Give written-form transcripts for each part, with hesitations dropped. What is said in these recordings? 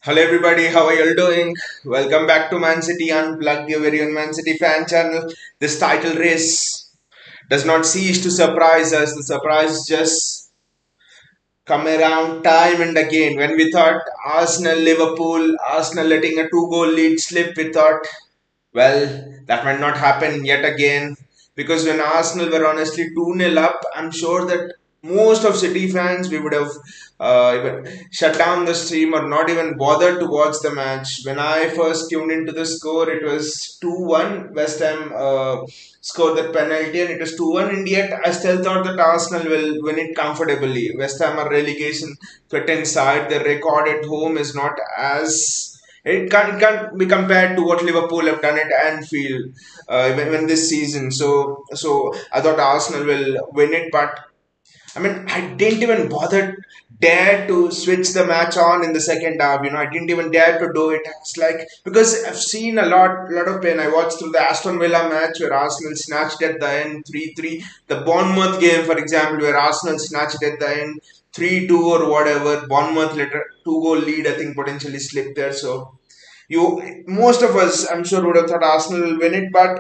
Hello everybody, how are you all doing? Welcome back to Man City Unplugged, your very own Man City fan channel. This title race does not cease to surprise us. The surprise just come around time and again. When we thought Arsenal, Liverpool, Arsenal letting a two-goal lead slip, we thought, well, that might not happen yet again. Because when Arsenal were honestly 2-0 up, I'm sure that most of City fans we would have even shut down the stream or not even bothered to watch the match. When I first tuned into the score, it was 2-1. West Ham scored that penalty and it was 2-1. And yet, I still thought that Arsenal will win it comfortably. West Ham are relegation threatened side. Their record at home is not as it can't be compared to what Liverpool have done at Anfield even this season. So I thought Arsenal will win it, but I mean I didn't even bother dare to switch the match on in the second half. I didn't even dare to do it. It's like because I've seen a lot of pain. I watched through the Aston Villa match where Arsenal snatched at the end 3-3. The Bournemouth game, for example, where Arsenal snatched at the end 3-2 or whatever. Bournemouth later two-goal lead, I think, potentially slipped there. So most of us, I'm sure, would have thought Arsenal will win it, but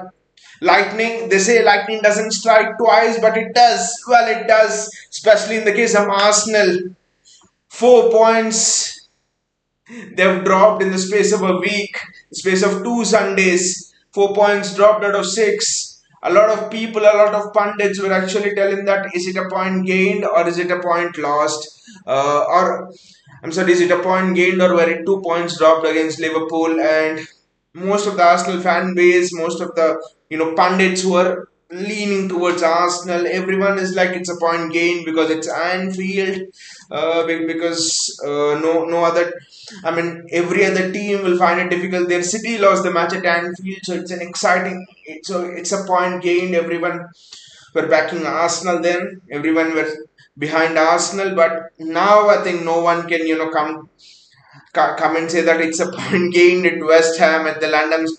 lightning, they say lightning doesn't strike twice, but it does. Well, it does, especially in the case of Arsenal. 4 points they've dropped in the space of a week, the space of 2 Sundays. 4 points dropped out of six. A lot of people, a lot of pundits were actually telling that is it a point gained or is it a point lost? Or I'm sorry, is it a point gained or were it 2 points dropped against Liverpool? And most of the Arsenal fan base, most of the pundits who are leaning towards Arsenal, everyone is like it's a point gain because it's Anfield, because no other. I mean, every other team will find it difficult. Their City lost the match at Anfield, so it's an exciting. So it's a point gained. Everyone were backing Arsenal then. Everyone were behind Arsenal, but now I think no one can come and say that it's a point gained at West Ham at the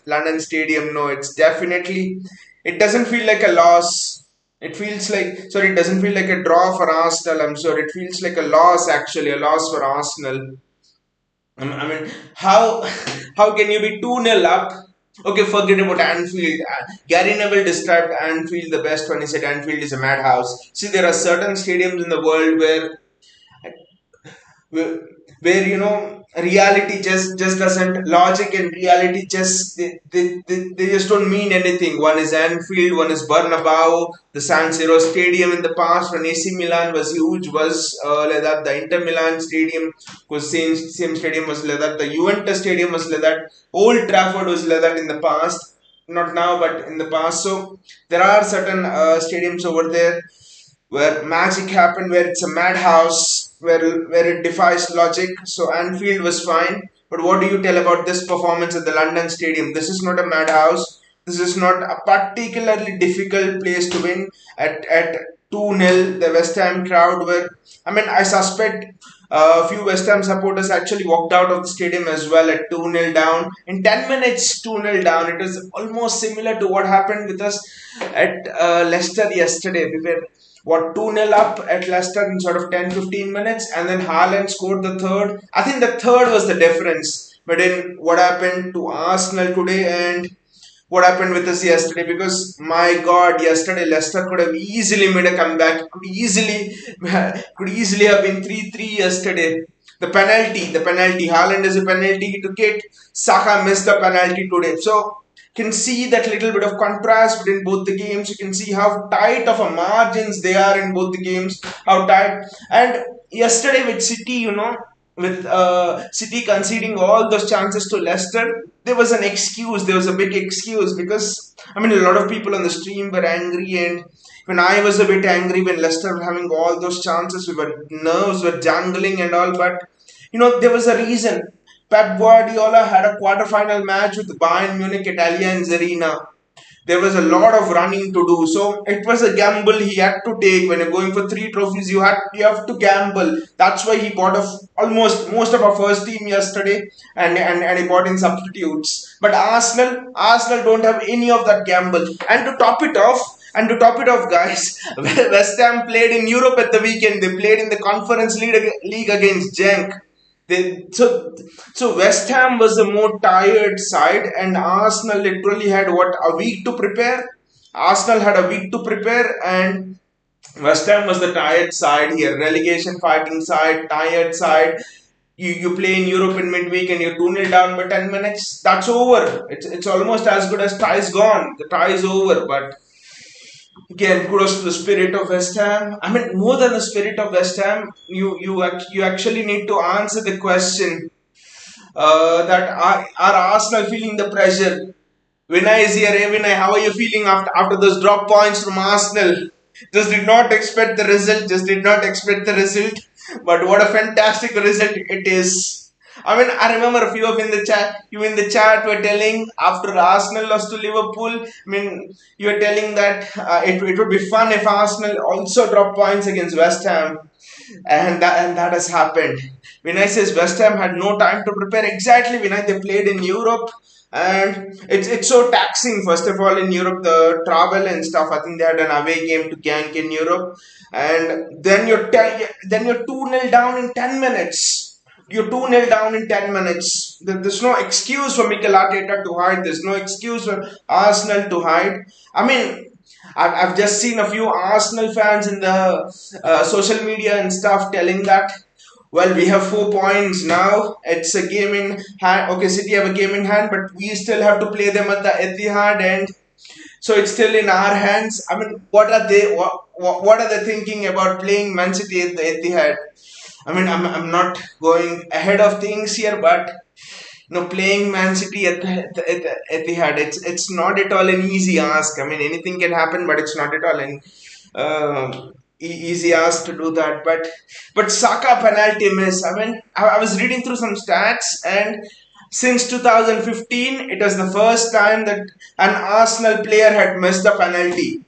London Stadium. No, it's definitely. It doesn't feel like a loss. It feels like sorry. It doesn't feel like a draw for Arsenal. I'm sorry. It feels like a loss actually, a loss for Arsenal. I mean, how how can you be 2-0 up? Okay, forget about Anfield. Gary Neville described Anfield the best when he said Anfield is a madhouse. See, there are certain stadiums in the world where, where reality just doesn't logic and reality just they just don't mean anything. One is Anfield, one is Bernabeu, the San Siro stadium in the past when AC Milan was huge was like that. The Inter Milan stadium was same stadium was like that. The Juventus stadium was like that. Old Trafford was like that in the past, not now but in the past. So there are certain stadiums over there where magic happened, where it's a madhouse, where it defies logic. So Anfield was fine, but what do you tell about this performance at the London Stadium? This is not a madhouse. This is not a particularly difficult place to win at 2-0. The West Ham crowd were. I mean, I suspect a few West Ham supporters actually walked out of the stadium as well at 2-0 down. In 10 minutes, 2-0 down. It is almost similar to what happened with us at Leicester yesterday. We were what 2-0 up at Leicester in sort of 10-15 minutes, and then Haaland scored the third. I think the third was the difference between what happened to Arsenal today and what happened with us yesterday. Because my God, yesterday Leicester could have easily made a comeback. Could easily have been 3-3 yesterday. The penalty. Haaland is a penalty. He took it. Saka missed the penalty today. So can see that little bit of contrast between both the games. You can see how tight of a margins they are in both the games. How tight. And yesterday with City, with City conceding all those chances to Leicester, there was an excuse. There was a big excuse because I mean a lot of people on the stream were angry, and when I was a bit angry when Leicester were having all those chances, we were nerves were jangling and all, but there was a reason. Pep Guardiola had a quarter-final match with Bayern Munich at Allianz Arena. There was a lot of running to do, so it was a gamble he had to take. When you're going for three trophies, you have to gamble. That's why he bought almost most of our first team yesterday, and he bought in substitutes. But Arsenal don't have any of that gamble. And to top it off, guys, West Ham played in Europe at the weekend. They played in the Conference League against Genk. So West Ham was the more tired side, and Arsenal literally had what, a week to prepare. Arsenal had a week to prepare, and West Ham was the tired side here, relegation fighting side, tired side. You play in Europe in midweek and you're 2 nil down by 10 minutes. That's over. It's almost as good as tie's gone. The tie is over. But again, kudos to the spirit of West Ham. I mean, more than the spirit of West Ham, you actually need to answer the question that are Arsenal feeling the pressure? Vinay is here. Hey Vinay, how are you feeling after those drop points from Arsenal? Just did not expect the result. Just did not expect the result. But what a fantastic result it is. I mean, I remember a few of in the chat. You in the chat were telling after Arsenal lost to Liverpool. I mean, you were telling that it would be fun if Arsenal also drop points against West Ham, and that has happened. Vinay says West Ham had no time to prepare. Exactly, Vinay. They played in Europe, and it's so taxing. First of all, in Europe, the travel and stuff. I think they had an away game to Genk in Europe, and then you're 2 nil down in 10 minutes. You're 2 nil down in 10 minutes. There's no excuse for Mikel Arteta to hide. There's no excuse for Arsenal to hide. I mean, I've just seen a few Arsenal fans in the social media and stuff telling that, well, we have 4 points now. It's a game in hand. Okay, City have a game in hand, but we still have to play them at the Etihad, and so it's still in our hands. I mean, what are they thinking about playing Man City at the Etihad? I mean, I'm not going ahead of things here, but playing Man City at the Etihad, it's not at all an easy ask. I mean, anything can happen, but it's not at all an easy ask to do that. But Saka penalty miss. I mean, I was reading through some stats, and since 2015, it was the first time that an Arsenal player had missed a penalty.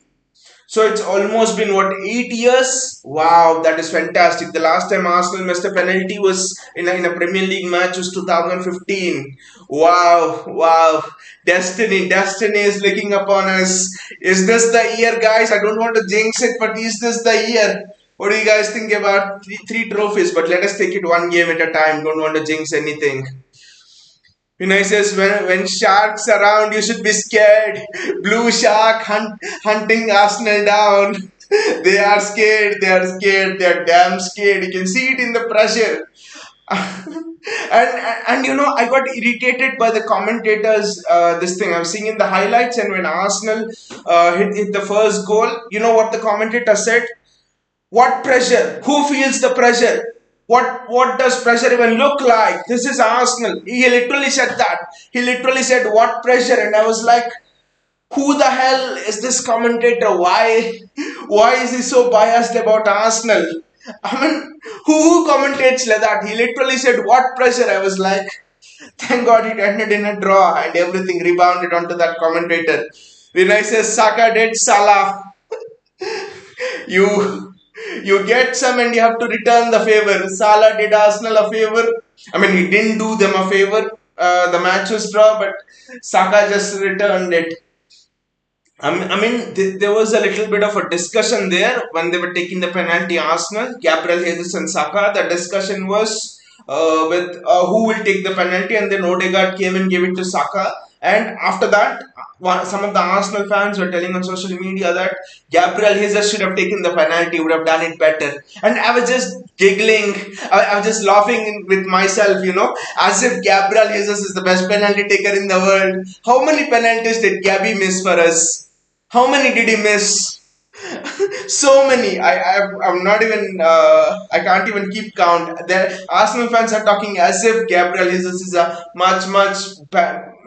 So it's almost been what, 8 years? Wow, that is fantastic. The last time Arsenal missed a penalty was in a Premier League match was 2015. Wow, wow. Destiny is looking upon us. Is this the year, guys? I don't want to jinx it, but is this the year? What do you guys think about three trophies? But let us take it one game at a time. Don't want to jinx anything. Vinay says when sharks around you should be scared. Blue shark hunting Arsenal down. They are scared. They are scared. They are damn scared. You can see it in the pressure. and I got irritated by the commentators. This thing I'm seeing in the highlights, and when Arsenal hit the first goal, you know what the commentator said? What pressure? Who feels the pressure? What does pressure even look like? This is Arsenal. He literally said that. He literally said, what pressure? And I was like, who the hell is this commentator? Why is he so biased about Arsenal? I mean, who commentates like that? He literally said, what pressure? I was like, thank God it ended in a draw and everything rebounded onto that commentator. Vinay says, Saka did Salah. You you get some and you have to return the favor. Salah did Arsenal a favor. I mean, he didn't do them a favor. The match was draw, but Saka just returned it. There was a little bit of a discussion there when they were taking the penalty. Arsenal, Gabriel Jesus and Saka. The discussion was with who will take the penalty, and then Odegaard came and gave it to Saka. And after that, some of the Arsenal fans were telling on social media that Gabriel Jesus should have taken the penalty, would have done it better. And I was just giggling, I was just laughing with myself, as if Gabriel Jesus is the best penalty taker in the world. How many penalties did Gabby miss for us? How many did he miss? So many. I'm not even. I can't even keep count. The Arsenal fans are talking as if Gabriel Jesus is a much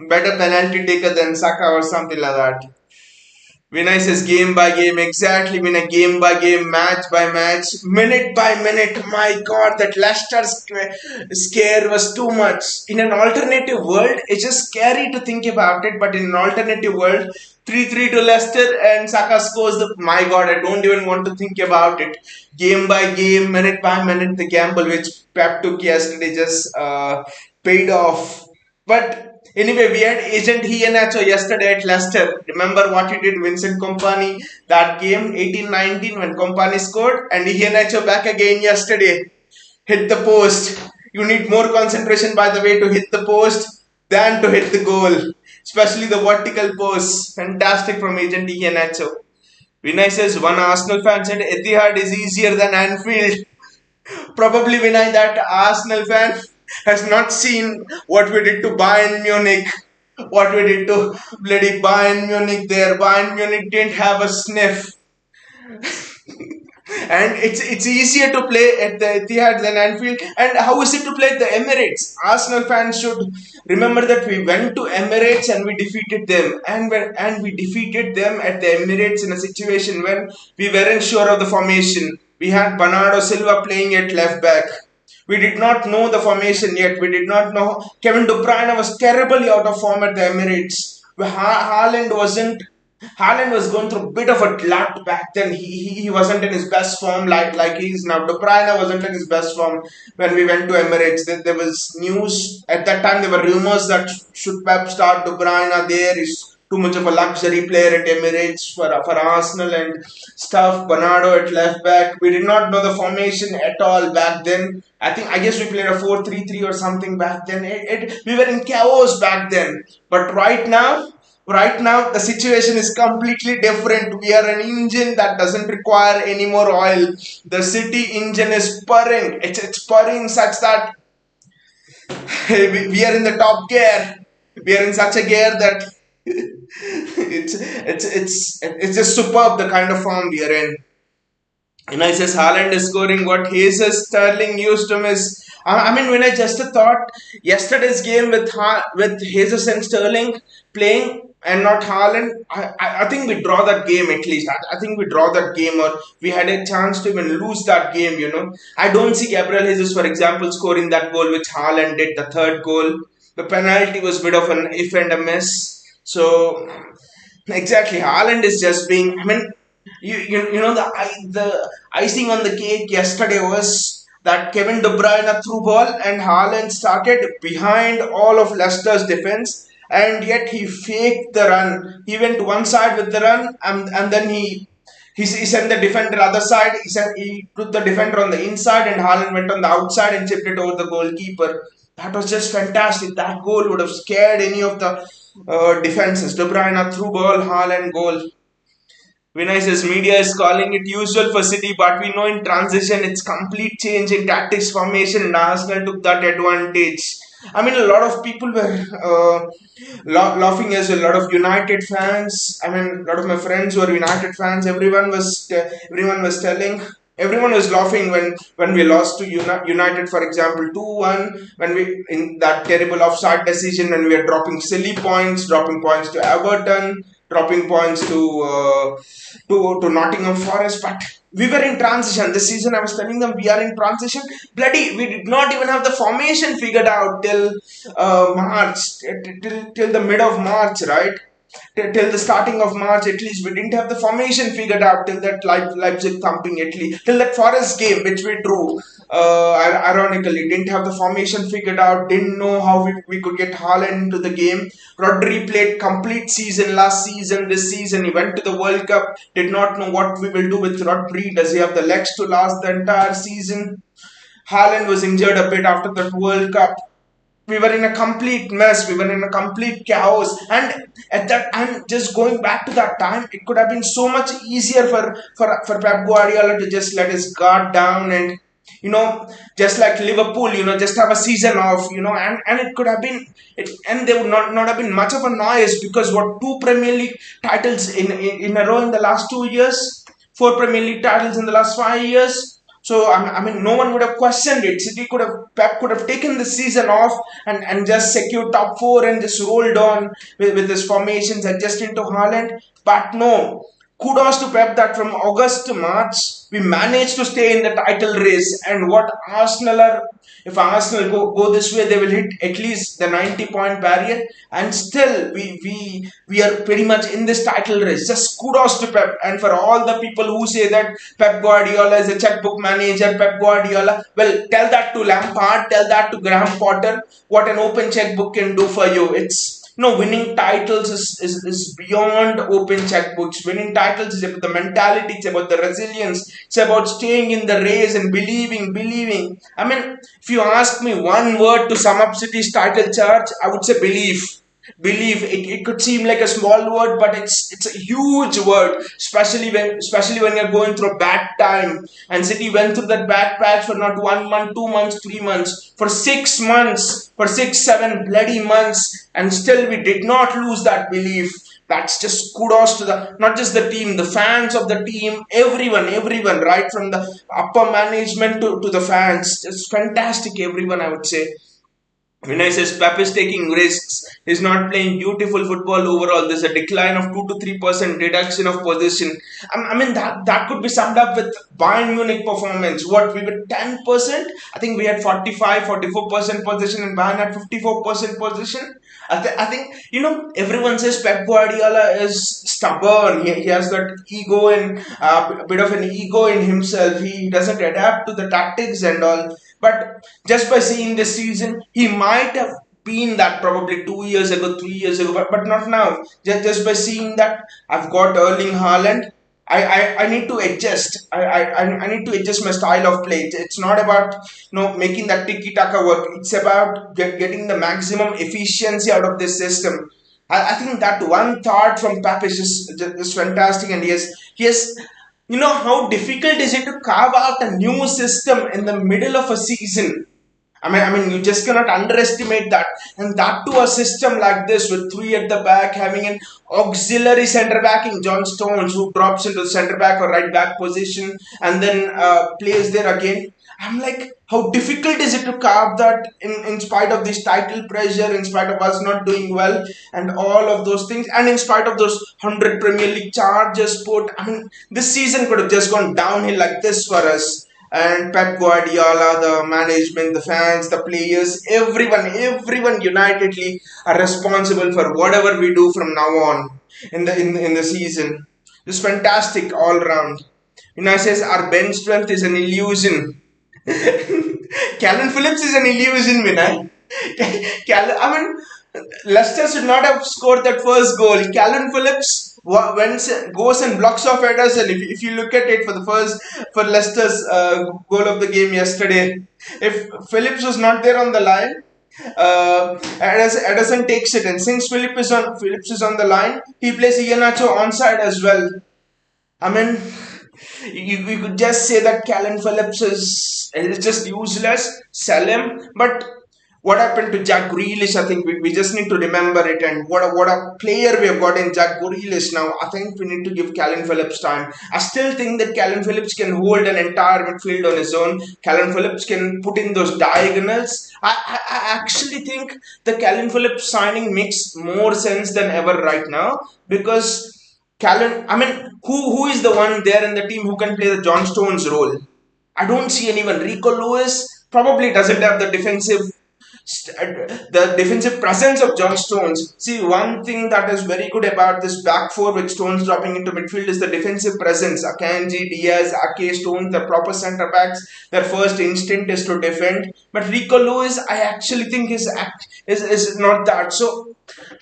better penalty taker than Saka or something like that. Vinay says game by game, exactly. Vinay, game by game, match by match, minute by minute. My God, that Leicester scare was too much. In an alternative world, it's just scary to think about it. But in an alternative world, 3-3 to Leicester and Saka scores the. My God, I don't even want to think about it. Game by game, minute by minute, the gamble which Pep took yesterday just paid off. But anyway, we had Agent Iheanacho yesterday at Leicester. Remember what he did, Vincent Kompany, that game 18-19 when Kompany scored, and Iheanacho back again yesterday. Hit the post. You need more concentration, by the way, to hit the post than to hit the goal. Especially the vertical post. Fantastic from Agent Iheanacho. Vinay says one Arsenal fan said Etihad is easier than Anfield. Probably Vinay, that Arsenal fan has not seen what we did to Bayern Munich. What we did to bloody Bayern Munich there. Bayern Munich didn't have a sniff. And it's easier to play at the Etihad than Anfield. And how is it to play at the Emirates? Arsenal fans should remember that we went to Emirates and we defeated them, and we defeated them at the Emirates in a situation when we weren't sure of the formation. We had Bernardo Silva playing at left back. We did not know the formation yet. We did not know. Kevin De Bruyne was terribly out of form at the Emirates. Haaland wasn't. Haaland was going through a bit of a glut back then. He wasn't in his best form like he is now. De Bruyne wasn't in his best form when we went to Emirates. There was news at that time. There were rumors that should Pep start De Bruyne there. He's too much of a luxury player at Emirates for Arsenal and stuff. Bernardo at left back. We did not know the formation at all back then. I guess we played a 4-3-3 or something back then. We were in chaos back then. But right now, the situation is completely different. We are an engine that doesn't require any more oil. The City engine is purring. It's purring such that we are in the top gear. We are in such a gear that it's just superb the kind of form we are in. And I says Haaland is scoring what Jesus Sterling used to miss. I mean, when I just thought yesterday's game with Jesus and Sterling playing and not Haaland, I think we draw that game at least. I think we draw that game, or we had a chance to even lose that game, you know. I don't see Gabriel Jesus, for example, scoring that goal which Haaland did, the third goal. The penalty was a bit of an if and a miss. So, exactly, Haaland is just being. I mean, you know the icing on the cake yesterday was that Kevin De Bruyne threw ball and Haaland started behind all of Leicester's defense, and yet he faked the run. He went one side with the run, and then he sent the defender other side. He put the defender on the inside, and Haaland went on the outside and chipped it over the goalkeeper. That was just fantastic. That goal would have scared any of the defenses. De Bruyne threw ball, Haaland goal. Vinay says media is calling it usual for City, but we know in transition it's complete change in tactics formation, and Arsenal took that advantage. I mean, a lot of people were laughing as well. A lot of United fans. I mean, a lot of my friends who are United fans. Everyone was telling. Everyone was laughing when we lost to United, for example, 2-1, when we in that terrible offside decision, when we are dropping points to Everton, dropping points to Nottingham Forest. But we were in transition this season. I was telling them we are in transition. Bloody, we did not even have the formation figured out till March, till the mid of March, right? Till the starting of March, at least we didn't have the formation figured out till that Leipzig thumping, at least till that Forest game which we drew. Ironically, didn't have the formation figured out, didn't know how we could get Haaland into the game. Rodri played complete season last season. This season he went to the World Cup, did not know what we will do with Rodri. Does he have the legs to last the entire season? Haaland was injured a bit after that World Cup. We were in a complete mess. We were in a complete chaos. And at that time, just going back to that time, it could have been so much easier for Pep Guardiola to just let his guard down and, just like Liverpool, just have a season off, and it could have been, and there would not have been much of a noise, because what, 2 Premier League titles in a row in the last 2 years, 4 Premier League titles in the last 5 years. So I mean, no one would have questioned it. Pep could have taken the season off and just secured top 4 and just rolled on with his formations, adjust into Haaland. But no, kudos to Pep that from August to March we managed to stay in the title race. And what if Arsenal go this way, they will hit at least the 90-point barrier, and still we are pretty much in this title race. Just kudos to Pep. And for all the people who say that Pep Guardiola is a checkbook manager, Pep Guardiola, well, tell that to Lampard, tell that to Graham Potter, what an open checkbook can do for you. Winning titles is beyond open checkbooks. Winning titles is about the mentality, it's about the resilience, it's about staying in the race and believing. I mean, if you ask me one word to sum up City's title charge, I would say belief. Believe it could seem like a small word, but it's a huge word, especially when you're going through a bad time. And City went through that bad patch for not 1 month, 2 months, 3 months, for 6 months, for 6, 7 bloody months, and still we did not lose that belief. That's just kudos to the not just the team, the fans of the team, everyone, right from the upper management to the fans. It's fantastic, everyone, I would say. When I says Pep is taking risks, he's not playing beautiful football overall. There's a decline of 2 to 3% reduction of position. I mean that could be summed up with Bayern Munich performance. What we were 10%, I think we had 44% position, and Bayern had 54% position. I think everyone says Pep Guardiola is stubborn. He has that ego and a bit of an ego in himself. He doesn't adapt to the tactics and all. But just by seeing this season, he might have been that probably 2 years ago, 3 years ago, but not now. Just by seeing that, I've got Erling Haaland. I need to adjust. I need to adjust my style of play. It's not about making that tiki taka work. It's about getting the maximum efficiency out of this system. I think that one thought from Pep is just fantastic, and he has how difficult is it to carve out a new system in the middle of a season? I mean, you just cannot underestimate that, and that to a system like this with three at the back, having an auxiliary centre back in John Stones who drops into the centre back or right back position and then plays there again. I'm like, how difficult is it to carve that in spite of this title pressure, in spite of us not doing well, and all of those things, and in spite of those 100 Premier League charges put. I mean, this season could have just gone downhill like this for us. And Pep Guardiola, the management, the fans, the players, everyone unitedly are responsible for whatever we do from now on in the season. It's fantastic all round. I says our bench strength is an illusion. Calvin Phillips is an illusion, Vinay. I mean, Leicester should not have scored that first goal. Calvin Phillips goes and blocks off Ederson. If you look at it for Leicester's goal of the game yesterday, if Phillips was not there on the line, Ederson takes it, and since Phillips is on the line, he plays Iheanacho onside as well. I mean, you could just say that Callan Phillips is just useless, sell him. But what happened to Jack Grealish? I think we just need to remember it. And what a player we have got in Jack Grealish now. I think we need to give Callan Phillips time. I still think that Callan Phillips can hold an entire midfield on his own. Callan Phillips can put in those diagonals. I actually think the Callan Phillips signing makes more sense than ever right now, because I mean, who is the one there in the team who can play the John Stones role? I don't see anyone. Rico Lewis probably doesn't have the defensive presence of John Stones. See, one thing that is very good about this back four with Stones dropping into midfield is the defensive presence. Akanji, Diaz, Ake, Stones, the proper centre backs, their first instinct is to defend. But Rico Lewis, I actually think is not that. So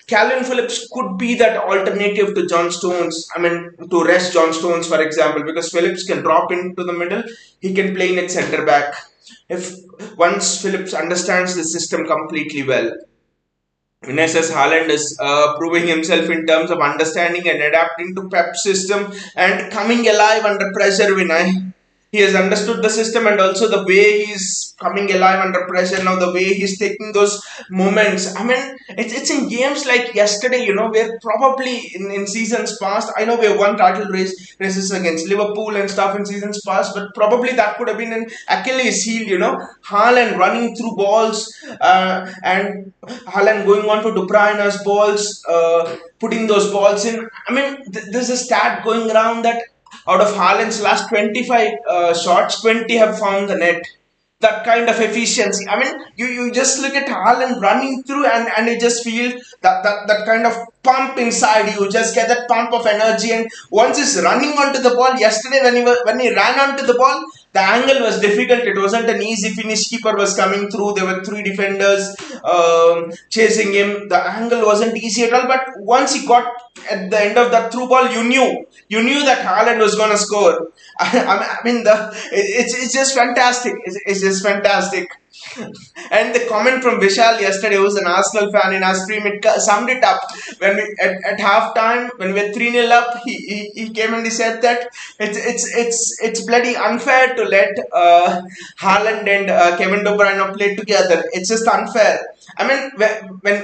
Calvin Phillips could be that alternative to John Stones. I mean, to rest John Stones, for example, because Phillips can drop into the middle, he can play in at centre back. If once Phillips understands the system completely well, Vinicius Haaland is proving himself in terms of understanding and adapting to Pep's system and coming alive under pressure. Vinay, he has understood the system, and also the way he's coming alive under pressure now, the way he's taking those moments. I mean, it's in games like yesterday, where probably in seasons past, I know we have won races against Liverpool and stuff in seasons past, but probably that could have been an Achilles heel, Haaland running through balls, and Haaland going on to De Bruyne's balls, putting those balls in. I mean, there's a stat going around that out of Haaland's last 25 shots, 20 have found the net. That kind of efficiency. I mean, you just look at Haaland running through, and you just feel that kind of pump inside you. Just get that pump of energy. And once he's running onto the ball, yesterday when he ran onto the ball, the angle was difficult. It wasn't an easy finish. Keeper was coming through. There were three defenders chasing him. The angle wasn't easy at all. But once he got at the end of that through ball, you knew that Haaland was going to score. I mean, it's just fantastic. It's just fantastic. And the comment from Vishal yesterday, who's an Arsenal fan in our stream, it summed it up. When we at half time, when we were 3-0 up, he came and he said that it's bloody unfair to let Haaland and Kevin De Bruyne play together. It's just unfair. I mean,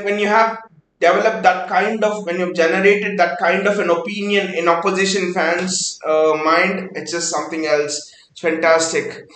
when you have developed that kind of, when you've generated that kind of an opinion in opposition fans' mind, it's just something else. It's fantastic.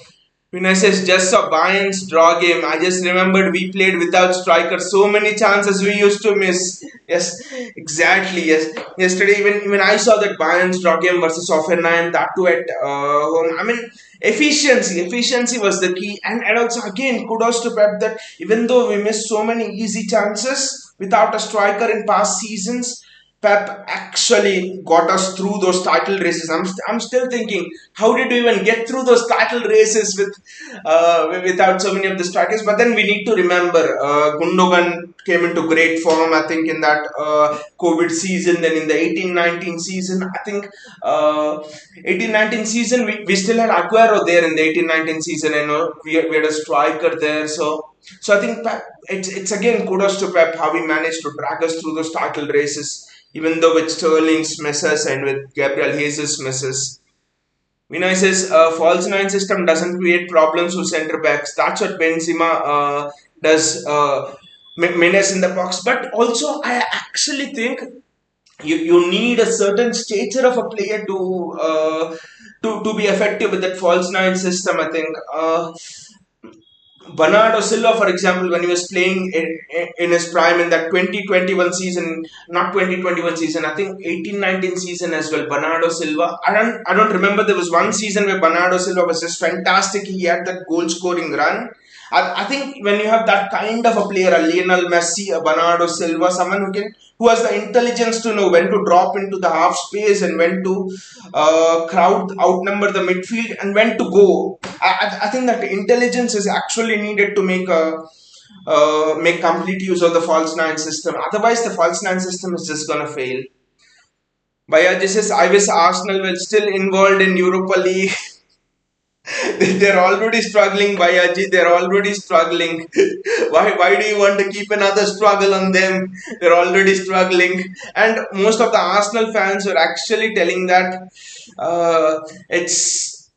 When I says just a Bayern's draw game, I just remembered we played without striker. So many chances we used to miss. Yes, exactly. Yes, yesterday even I saw that Bayern's draw game versus Hoffenheim, that too at home. I mean, efficiency was the key, and also again kudos to Pep that even though we missed so many easy chances without a striker in past seasons, Pep actually got us through those title races. I'm still thinking, how did we even get through those title races without so many of the strikers? But then we need to remember, Gundogan came into great form, I think, in that COVID season. Then in the 18-19 season, I think 18-19 season, we still had Aguero there in the 18-19 season. You know, we had a striker there. So I think Pep, it's again kudos to Pep how he managed to drag us through those title races, even though with Sterling's misses and with Gabriel Jesus' misses. Vinay says false nine system doesn't create problems for centre backs. That's what Benzema does. Menace in the box, but also I actually think you need a certain stature of a player to be effective with that false nine system. I think. Bernardo Silva, for example, when he was playing in his prime in that 2021 season, not 2021 season, I think 18-19 season as well. Bernardo Silva, I don't remember. There was one season where Bernardo Silva was just fantastic. He had that goal scoring run. I think when you have that kind of a player, a Lionel Messi, a Bernardo Silva, someone who has the intelligence to know when to drop into the half space and when to crowd outnumber the midfield and when to go. I think that intelligence is actually needed to make complete use of the false nine system. Otherwise, the false nine system is just gonna fail. Bayaji says, I wish Arsenal were still involved in Europa League. They're already struggling, Bayaji. They're already struggling. Why do you want to keep another struggle on them? They're already struggling. And most of the Arsenal fans were actually telling that uh, it's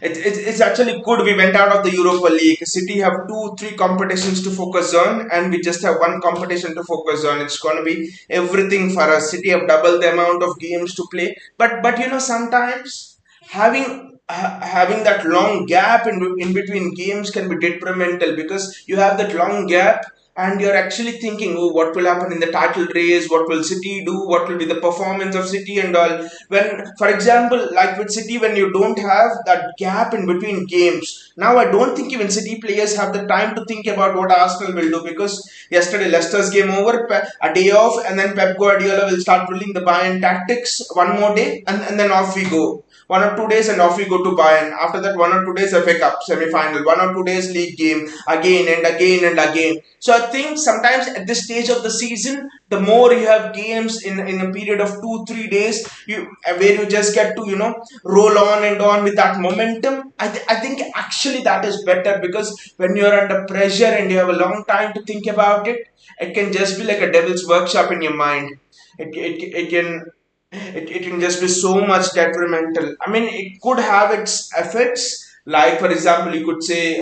it's actually good we went out of the Europa League. City have two, three competitions to focus on, and we just have one competition to focus on. It's going to be everything for us. City have double the amount of games to play, but sometimes having that long gap in between games can be detrimental because you have that long gap and you're actually thinking, oh, what will happen in the title race? What will City do? What will be the performance of City and all? When, for example, like with City, when you don't have that gap in between games, now I don't think even City players have the time to think about what Arsenal will do because yesterday Leicester's game over, a day off, and then Pep Guardiola will start drilling the Bayern tactics one more day, and then off we go. 1 or 2 days and off we go to Bayern. After that, 1 or 2 days FA Cup semi-final, 1 or 2 days league game, again and again and again. So I think sometimes at this stage of the season, the more you have games in a period of 2-3 days, where you just get to roll on with that momentum. I think actually that is better because when you're under pressure and you have a long time to think about it, it can just be like a devil's workshop in your mind. It can just be so much detrimental. I mean, it could have its effects, like for example, you could say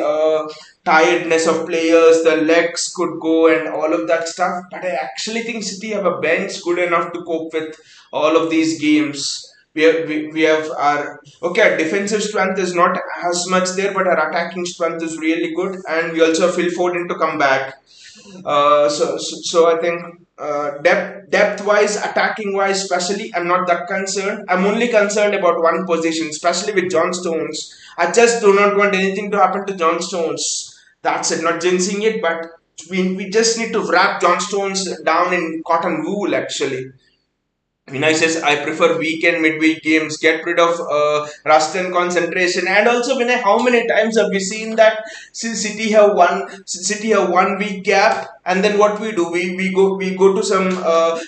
tiredness of players, the legs could go, and all of that stuff. But I actually think City have a bench good enough to cope with all of these games. We have our okay. Our defensive strength is not as much there, but our attacking strength is really good, and we also have Phil Foden to come back. So I think depth wise, attacking wise, especially, I'm not that concerned. I'm only concerned about one position, especially with John Stones. I just do not want anything to happen to John Stones. That's it. Not jinxing it, but we just need to wrap John Stones down in cotton wool. Actually, Vinay says, I prefer weekend midweek games, get rid of rust and concentration. And also, Vinay, how many times have we seen that City have 1 week gap, and then what we do? We go to some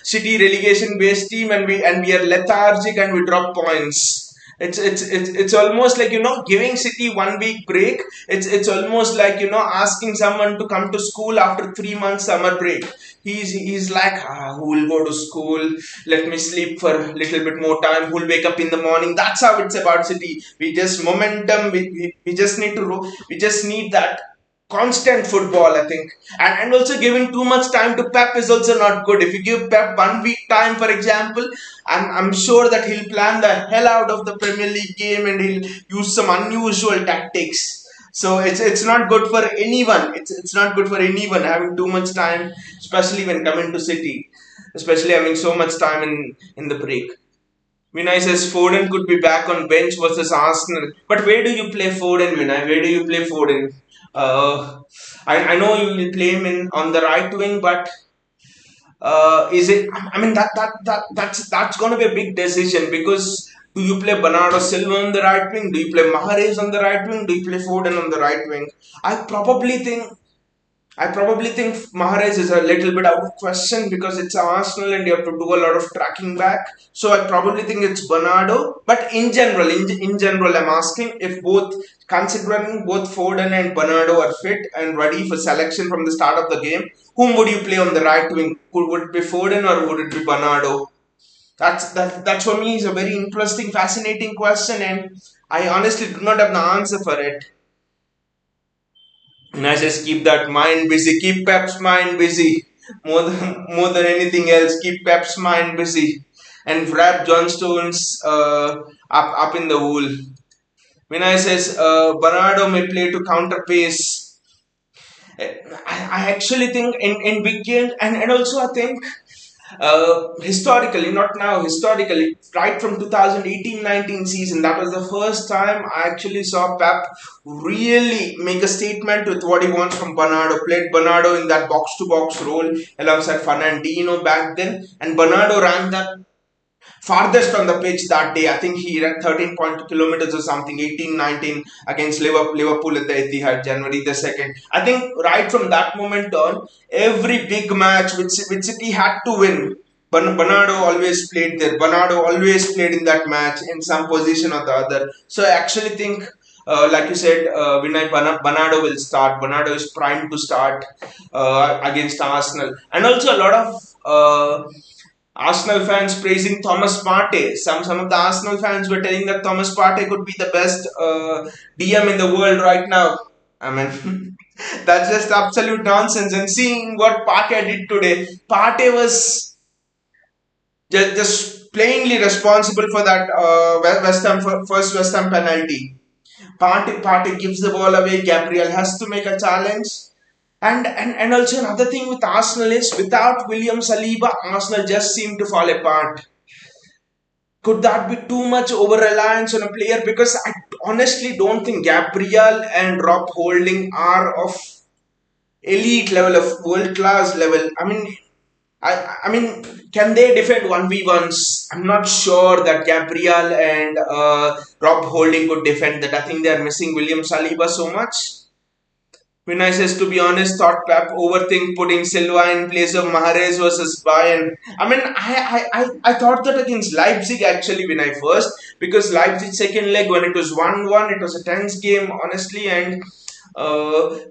City relegation based team, and we are lethargic and we drop points. It's almost like giving City 1 week break. It's almost like asking someone to come to school after 3 months summer break. He's like, who will go to school? Let me sleep for a little bit more time. Who'll wake up in the morning? That's how it's about City. We just momentum. We just need to we just need that constant football, I think. And also giving too much time to Pep is also not good. If you give Pep 1 week time, for example, I'm sure that he'll plan the hell out of the Premier League game and he'll use some unusual tactics. So it's not good for anyone. It's not good for anyone having too much time, especially when coming to City, especially having so much time in the break. Vinay says Foden could be back on bench versus Arsenal. But where do you play Foden, Vinay? Where do you play Foden? I know you will play him on the right wing, but is it? I mean that's going to be a big decision because do you play Bernardo Silva on the right wing? Do you play Mahrez on the right wing? Do you play Foden on the right wing? I probably think I probably think Mahrez is a little bit out of question because it's Arsenal and you have to do a lot of tracking back. So I probably think it's Bernardo. But in general, I'm asking if considering both Foden and Bernardo are fit and ready for selection from the start of the game, whom would you play on the right wing? Would it be Foden or would it be Bernardo? That for me is a very interesting, fascinating question, and I honestly do not have the answer for it. And I just keep that mind busy, keep Pep's mind busy. More than anything else, keep Pep's mind busy. And wrap John Stones up in the wool. When I says Bernardo may play to counter pace, I actually think in big games, and also I think historically, not now, historically, right from 2018-19 season, that was the first time I actually saw Pep really make a statement with what he wants from Bernardo. Played Bernardo in that box to box role alongside Fernandinho back then, and Bernardo ran that farthest on the pitch that day. I think he ran 13.2 kilometers or something, 18-19 against Liverpool at the Etihad, January the 2nd. I think right from that moment on, every big match which City had to win, Bernardo always played there. Bernardo always played in that match in some position or the other. So I actually think, like you said, Vinay Bernardo will start. Bernardo is primed to start against Arsenal. And also a lot of Arsenal fans praising Thomas Partey. Some of the Arsenal fans were telling that Thomas Partey could be the best DM in the world right now. I mean, that's just absolute nonsense. And seeing what Partey did today, Partey was just plainly responsible for that first West Ham penalty. Partey gives the ball away. Gabriel has to make a challenge. And also another thing with Arsenal is without William Saliba, Arsenal just seem to fall apart. Could that be too much over reliance on a player? Because I honestly don't think Gabriel and Rob Holding are of elite level, of world class level. I mean, can they defend 1v1s? I'm not sure that Gabriel and Rob Holding could defend that. I think they are missing William Saliba so much. Vinay says, to be honest, thought Pep overthink putting Silva in place of Mahrez versus Bayern. I mean, I thought that against Leipzig actually, Vinay first, because Leipzig second leg when it was 1-1, it was a tense game, honestly, and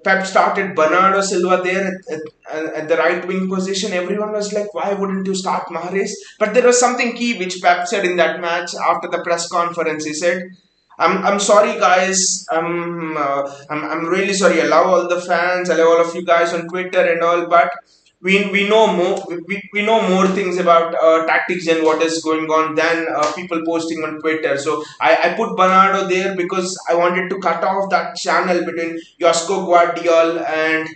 Pep started Bernardo Silva there at the right wing position. Everyone was like, why wouldn't you start Mahrez? But there was something key which Pep said in that match after the press conference. He said, I'm sorry guys. I'm really sorry. I love all the fans. I love all of you guys on Twitter and all, but we know more we know more things about tactics and what is going on than people posting on Twitter. So I put Bernardo there because I wanted to cut off that channel between Josko Guardiol and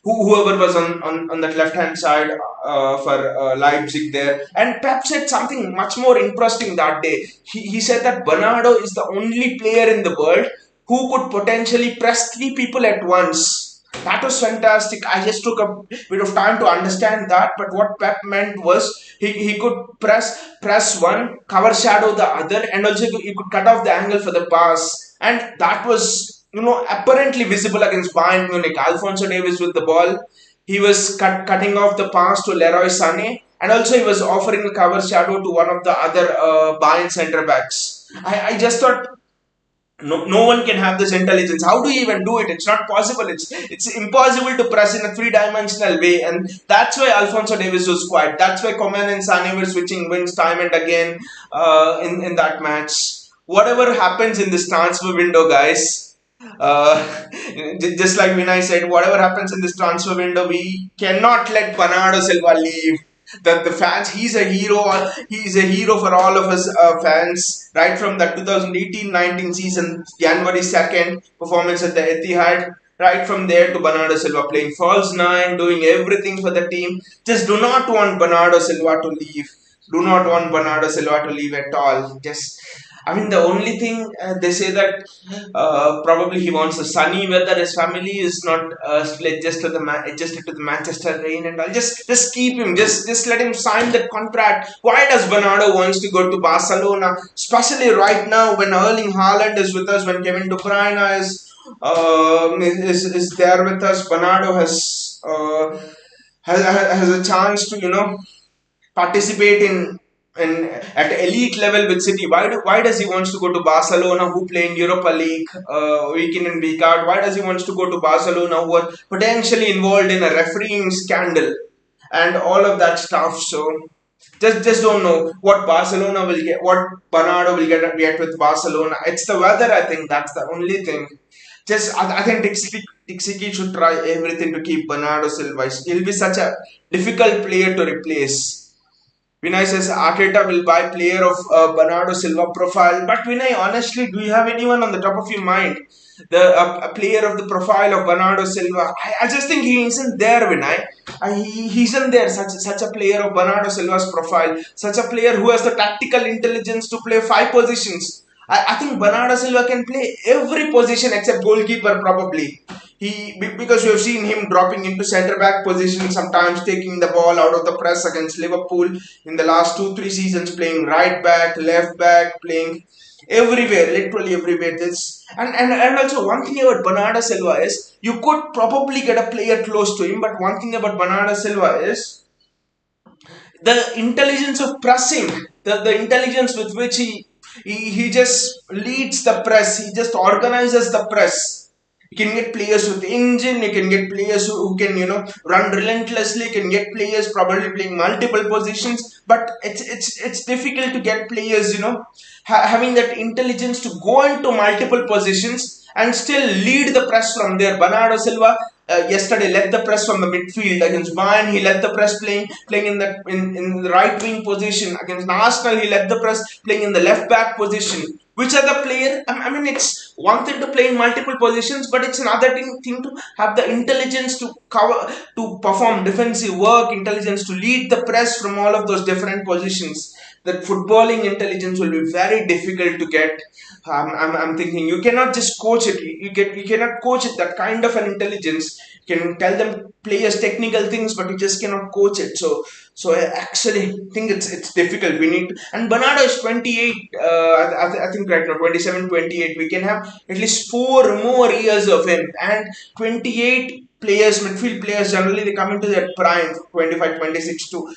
whoever was on that left hand side for Leipzig there. And Pep said something much more interesting that day. He said that Bernardo is the only player in the world who could potentially press three people at once. That was fantastic. I just took a bit of time to understand that. But what Pep meant was he could press one, cover shadow the other, and also he could cut off the angle for the pass. And that was, apparently visible against Bayern Munich. Alfonso Davies with the ball. He was cutting off the pass to Leroy Sané, and also he was offering a cover shadow to one of the other Bayern centre backs. I just thought no one can have this intelligence. How do you even do it? It's not possible. It's impossible to press in a three-dimensional way, and that's why Alfonso Davis was quiet. That's why Coman and Sane were switching wings time and again in that match. Whatever happens in this transfer window, guys, just like Vinay said, whatever happens in this transfer window, we cannot let Bernardo Silva leave. The fans, he's a hero. He's a hero for all of us fans. Right from that 2018-19 season, January 2nd performance at the Etihad. Right from there to Bernardo Silva playing false nine, doing everything for the team. Just do not want Bernardo Silva to leave. Do not want Bernardo Silva to leave at all. Just, I mean, the only thing they say that probably he wants the sunny weather. His family is not adjusted to the Manchester rain, and I'll just keep him. Just let him sign that contract. Why does Bernardo wants to go to Barcelona, especially right now when Erling Haaland is with us, when Kevin De Bruyne is there with us? Bernardo has a chance to participate in at elite level with City. Why does he wants to go to Barcelona, who play in Europa League week in and week out? Why does he wants to go to Barcelona, who are potentially involved in a refereeing scandal and all of that stuff? So just don't know what Barcelona will get, what Bernardo will get with Barcelona. It's the weather, I think. That's the only thing. I think Tixiki should try everything to keep Bernardo Silva. He'll be such a difficult player to replace. Vinay says Arteta will buy player of Bernardo Silva profile. But Vinay, honestly, do you have anyone on the top of your mind? A player of the profile of Bernardo Silva. I just think he isn't there, Vinay. He isn't there. Such a player of Bernardo Silva's profile. Such a player who has the tactical intelligence to play five positions. I think Bernardo Silva can play every position except goalkeeper probably. Because we have seen him dropping into centre back position sometimes, taking the ball out of the press against Liverpool in the last 2-3 seasons, playing right back, left back, playing everywhere, literally everywhere. And also one thing about Bernardo Silva is you could probably get a player close to him, but one thing about Bernardo Silva is the intelligence of pressing, the intelligence with which he just leads the press, he just organizes the press. You can get players with engine, you can get players who can, run relentlessly, you can get players probably playing multiple positions, but it's difficult to get players, having that intelligence to go into multiple positions and still lead the press from there. Bernardo Silva yesterday led the press from the midfield against Bayern. He led the press playing in the right wing position against Arsenal. He led the press playing in the left back position. Which other player? I mean, it's one thing to play in multiple positions, but it's another thing to have the intelligence to perform defensive work, intelligence to lead the press from all of those different positions. That footballing intelligence will be very difficult to get. I'm thinking you cannot just coach it. You cannot coach it. That kind of an intelligence, you can tell them players technical things, but you just cannot coach it. So I actually think it's difficult. We need and Bernardo is 28. I think right now 27, 28. We can have at least 4 more years of him, and 28 players, midfield players, generally they come into their prime 25, 26 to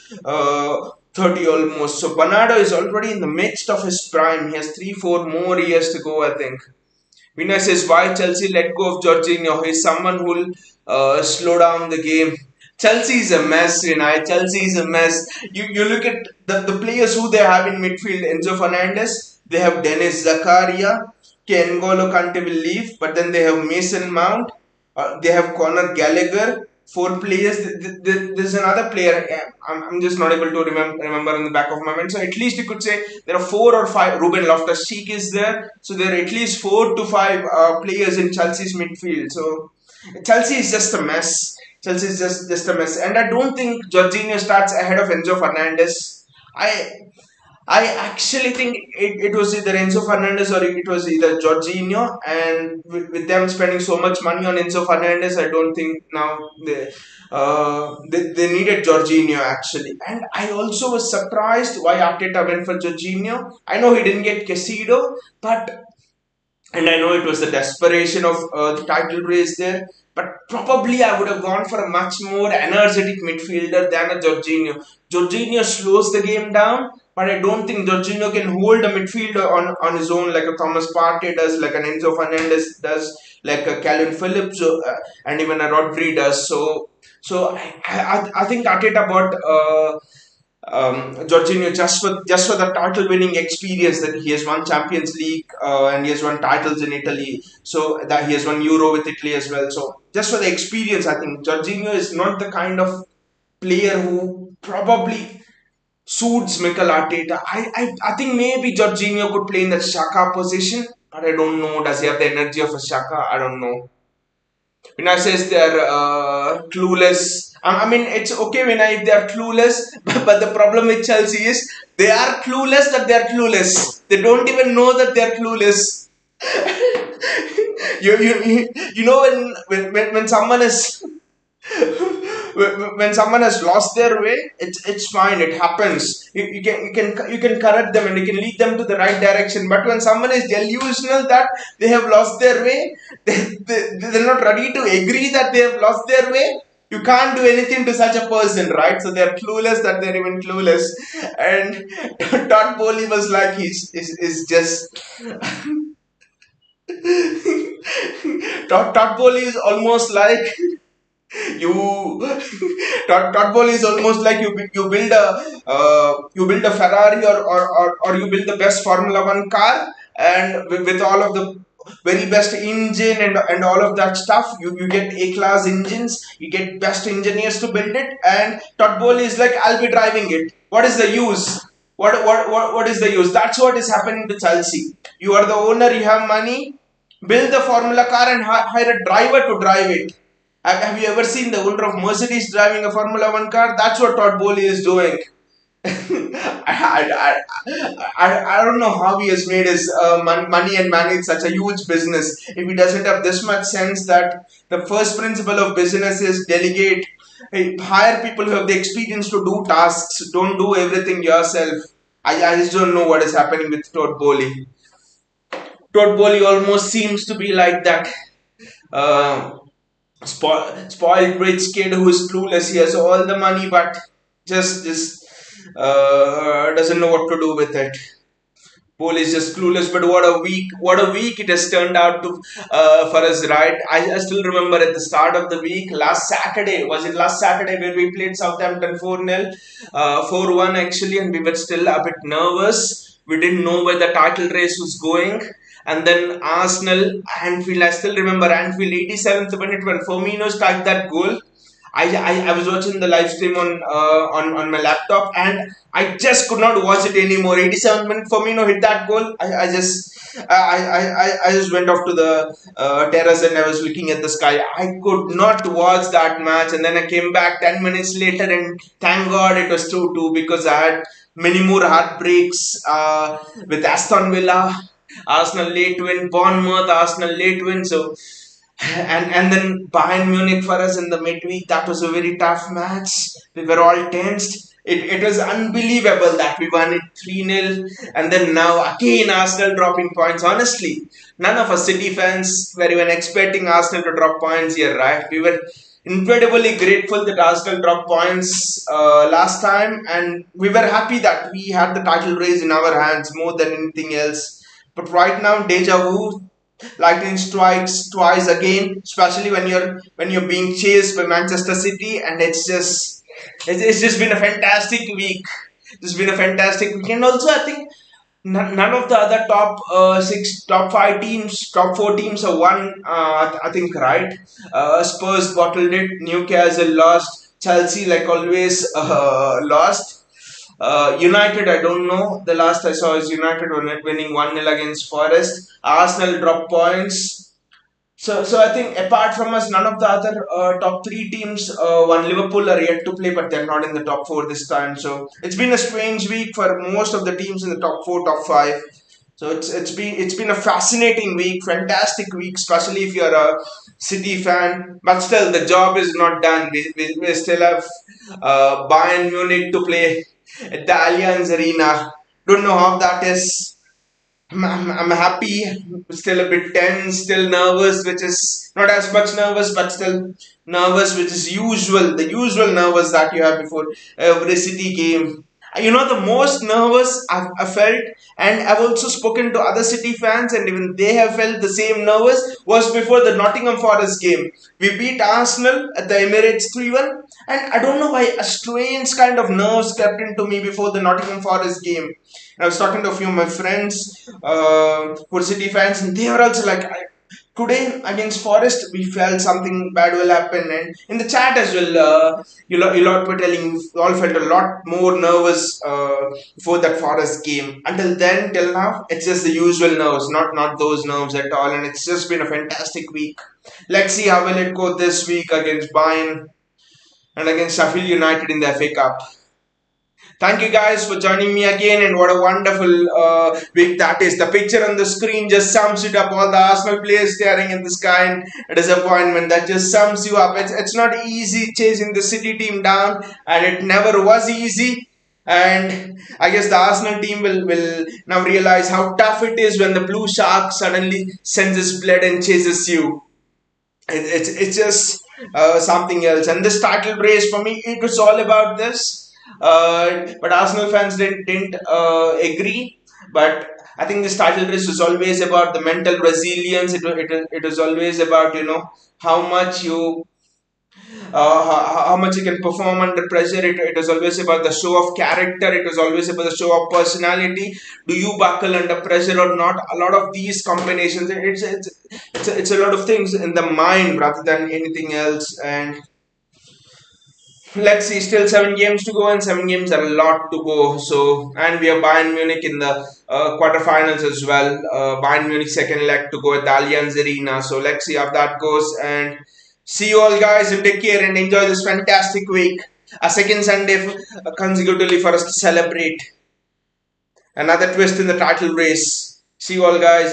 30 almost. So Bernardo is already in the midst of his prime. He has 3-4 more years to go, I think. Vinay says, why Chelsea let go of Jorginho? He's someone who will slow down the game. Chelsea is a mess, Vinay. Chelsea is a mess. You look at the players who they have in midfield. Enzo Fernandez, they have Dennis Zakaria, N'Golo Kante will leave, but then they have Mason Mount, they have Conor Gallagher, 4 players. There's another player. I'm just not able to remember in the back of my mind. So at least you could say there are 4 or 5. Ruben Loftus-Cheek is there. So there are at least 4 to 5 players in Chelsea's midfield. So Chelsea is just a mess. Chelsea is just a mess. And I don't think Jorginho starts ahead of Enzo Fernandez. I I actually think it was either Enzo Fernandez or it was either Jorginho, and with them spending so much money on Enzo Fernandez, I don't think now they needed Jorginho actually. And I also was surprised why Arteta went for Jorginho. I know he didn't get Casido, but and I know it was the desperation of the title race there, but probably I would have gone for a much more energetic midfielder than a Jorginho. Jorginho slows the game down, but I don't think Jorginho can hold a midfielder on his own like a Thomas Partey does, like an Enzo Fernandez does, like a Calvin Phillips, and even a Rodri does. So I think Arteta bought Jorginho just for the title winning experience that he has won Champions League and he has won titles in Italy. So that he has won Euro with Italy as well. So just for the experience, I think Jorginho is not the kind of player who probably suits Mikel Arteta. I think maybe Jorginho could play in the Shaka position, but I don't know. Does he have the energy of a Shaka? I don't know. Vinay says they're clueless. I mean, it's okay, Vinay, if they're clueless, but the problem with Chelsea is they are clueless that they're clueless. They don't even know that they're clueless. You know when someone is when someone has lost their way, it's fine. It happens. You can correct them and you can lead them to the right direction. But when someone is delusional that they have lost their way, they're not ready to agree that they have lost their way. You can't do anything to such a person, right? So they're clueless that they're even clueless. And Todd Bowley was like, he's just Todd Bowley is almost like you Todd Bowley is almost like you build a Ferrari or you build the best Formula One car, and with all of the very best engine and all of that stuff, you get A class engines, you get best engineers to build it, and Todd Bowley is like, I'll be driving it. What is the use? What is the use? That's what is happening to Chelsea. You are the owner, you have money, build the Formula car and hire a driver to drive it. Have you ever seen the owner of Mercedes driving a Formula One car? That's what Todd Bowley is doing. I don't know how he has made his money and manage such a huge business if he doesn't have this much sense that the first principle of business is delegate. Hey, hire people who have the experience to do tasks. Don't do everything yourself. I just don't know what is happening with Todd Bowley. Todd Bowley almost seems to be like that. Uh, Spoiled rich kid who is clueless. He has all the money, but just doesn't know what to do with it. Paul is just clueless. But what a week it has turned out to for us, right? I still remember at the start of the week, last Saturday, was it last Saturday where we played Southampton 4-0, 4-1 actually, and we were still a bit nervous. We didn't know where the title race was going. And then Arsenal, Anfield, I still remember Anfield 87th minute when Firmino struck that goal. I was watching the live stream on my laptop and I just could not watch it anymore. 87 minutes Firmino hit that goal. I just went off to the terrace and I was looking at the sky. I could not watch that match, and then I came back 10 minutes later and thank God it was 2-2 because I had many more heartbreaks with Aston Villa. Arsenal late win, Bournemouth, Arsenal late win. So and then Bayern Munich for us in the midweek. That was a very tough match. We were all tensed. It was unbelievable that we won it 3-0, and then now again Arsenal dropping points. Honestly, none of us City fans were even expecting Arsenal to drop points here, right? We were incredibly grateful that Arsenal dropped points last time, and we were happy that we had the title race in our hands more than anything else. But right now, Deja Vu, lightning strikes twice again, especially when you're being chased by Manchester City, and it's just been a fantastic week. It's been a fantastic week, and also I think none of the other top six, top five teams, top four teams have won. I think right. Spurs bottled it. Newcastle lost. Chelsea, like always, lost. United, I don't know. The last I saw is United winning 1-0 against Forest. Arsenal dropped points. So I think apart from us, none of the other top three teams, one Liverpool are yet to play, but they're not in the top four this time. So it's been a strange week for most of the teams in the top four, top five. So it's been a fascinating week, fantastic week, especially if you're a City fan. But still, the job is not done. We still have Bayern Munich to play at the Allianz Arena. Don't know how that is. I'm happy, still a bit tense, still nervous, which is not as much nervous, but still nervous, which is the usual nervous that you have before every City game. The most nervous I felt, and I've also spoken to other City fans, and even they have felt the same nervous, was before the Nottingham Forest game. We beat Arsenal at the Emirates 3-1, and I don't know why a strange kind of nerves crept into me before the Nottingham Forest game. I was talking to a few of my friends who are City fans, and they were also like, today against Forest, we felt something bad will happen. And in the chat as well, you lot were telling you all felt a lot more nervous before that Forest game. Until then, till now, it's just the usual nerves, not those nerves at all. And it's just been a fantastic week. Let's see how will it go this week against Bayern and against Sheffield United in the FA Cup. Thank you guys for joining me again, and what a wonderful week that is. The picture on the screen just sums it up. All the Arsenal players staring in the sky and a disappointment that just sums you up. It's not easy chasing the City team down, and it never was easy. And I guess the Arsenal team will now realize how tough it is when the Blue Shark suddenly sends his blood and chases you. It's just something else. And this title race for me, it was all about this. But Arsenal fans didn't agree. But I think this title race was always about the mental resilience. It was always about how much you how much you can perform under pressure. It was always about the show of character. It was always about the show of personality. Do you buckle under pressure or not? A lot of these combinations. It's a lot of things in the mind rather than anything else. And let's see, still 7 games to go, and 7 games are a lot to go. So, and we have Bayern Munich in the quarterfinals as well. Bayern Munich second leg to go at the Allianz Arena. So let's see how that goes. And see you all guys, and take care and enjoy this fantastic week. A second Sunday consecutively for us to celebrate another twist in the title race. See you all guys.